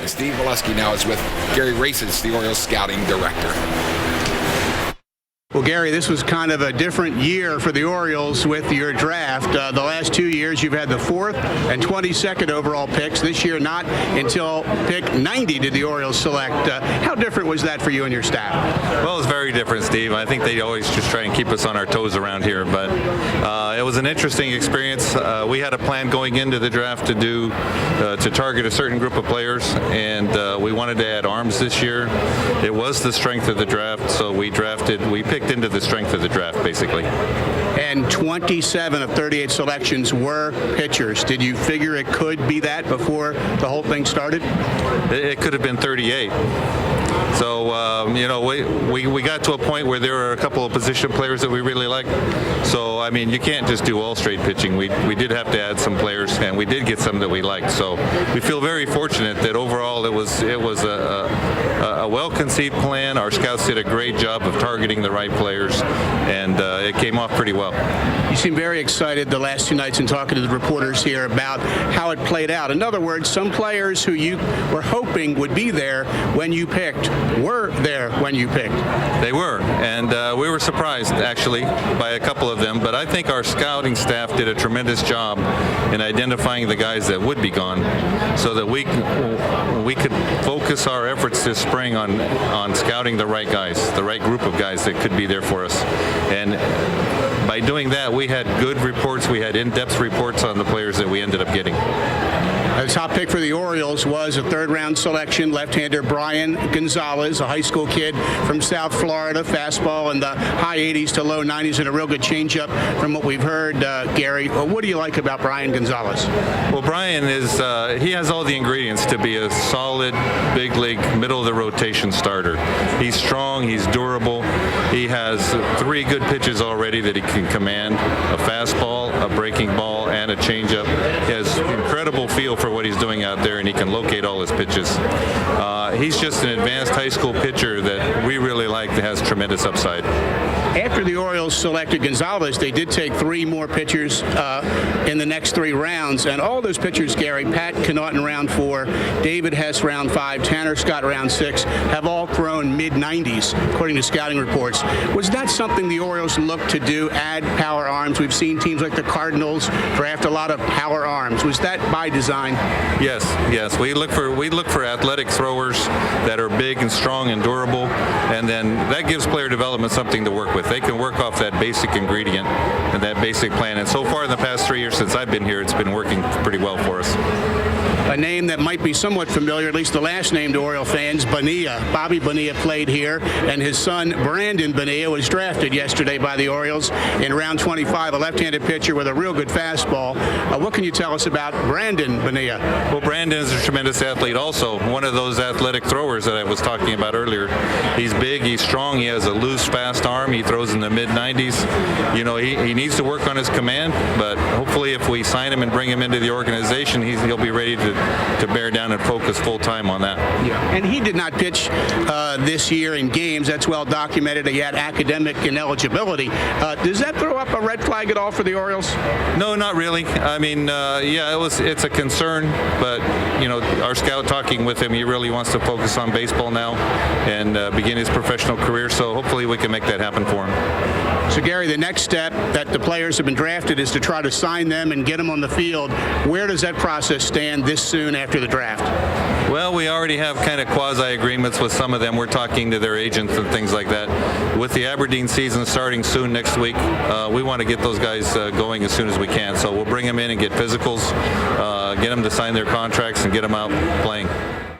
And Steve Melewski now is with Gary Rajsich, the Orioles scouting director. Well, Gary, this was kind of a different year for the Orioles with your draft. The last 2 years, you've had the 4th and 22nd overall picks. This year, not until pick 90 did the Orioles select. How different was that for you and your staff? Well, it's very different, Steve. I think they always just try and keep us on our toes around here, but it was an interesting experience. We had a plan going into the draft to target a certain group of players, and we wanted to add arms this year. It was the strength of the draft, so we picked into the strength of the draft, basically. And 27 of 38 selections were pitchers. Did you figure it could be that before the whole thing started? It could have been 38. So, we got to a point where there were a couple of position players that we really liked. So, I mean, you can't just do all straight pitching. We did have to add some players, and we did get some that we liked. So, we feel very fortunate that overall it was a well-conceived plan. Our scouts did a great job of targeting the right players, and it came off pretty well. You seem very excited the last 2 nights in talking to the reporters here about how it played out. In other words, some players who you were hoping would be there when you picked were there when you picked. They were, and we were surprised, actually, by a couple of them, but I think our scouting staff did a tremendous job in identifying the guys that would be gone so that we could focus our efforts this spring on scouting the right guys, the right group of guys that could be there for us. And by doing that, we had good reports, we had in-depth reports on the players that we ended up getting. The top pick for the Orioles was a third-round selection, left-hander Brian Gonzales, a high school kid from South Florida, fastball in the high 80s to low 90s, and a real good changeup from what we've heard. Gary, what do you like about Brian Gonzales? Well, Brian he has all the ingredients to be a solid, big league, middle-of-the-rotation starter. He's strong, he's durable, he has 3 good pitches already that he can command, a fastball, a breaking ball, and a changeup. He has incredible feel for what he's doing out there, and he can locate all his pitches. He's just an advanced high school pitcher that we really like, that has tremendous upside. After the Orioles selected Gonzales, they did take 3 more pitchers in the next 3 rounds, and all those pitchers, Gary, Pat Connaughton in round 4, David Hess round 5, Tanner Scott round 6, have all thrown mid-90s, according to scouting reports. Was that something the Orioles looked to do, add power arms? We've seen teams like the Cardinals draft a lot of power arms. Was that by design? Yes. We look for athletic throwers that are big and strong and durable, and then that gives player development something to work with. They can work off that basic ingredient and that basic plan. And so far in the past 3 years since I've been here, it's been working pretty well for us. A name that might be somewhat familiar, at least the last name to Oriole fans, Bonilla. Bobby Bonilla played here, and his son, Brandon Bonilla, was drafted yesterday by the Orioles in round 25, a left-handed pitcher with a real good fastball. What can you tell us about Brandon Bonilla? Well, Brandon is a tremendous athlete also, one of those athletic throwers that I was talking about earlier. He's big, he's strong, he has a loose, fast arm, he throws in the mid-90s. He needs to work on his command, but hopefully if we sign him and bring him into the organization, he'll be ready to bear down and focus full-time on that. Yeah, and he did not pitch this year in games. That's well documented. He had academic ineligibility. Does that throw up a red flag at all for the Orioles? No, not really. I mean, it's a concern, but our scout talking with him, he really wants to focus on baseball now and begin his professional career, so hopefully we can make that happen for him. So, Gary, the next step that the players have been drafted is to try to sign them and get them on the field. Where does that process stand this soon after the draft? Well, we already have kind of quasi-agreements with some of them. We're talking to their agents and things like that. With the Aberdeen season starting soon next week, we want to get those guys going as soon as we can. So we'll bring them in and get physicals, get them to sign their contracts, and get them out playing.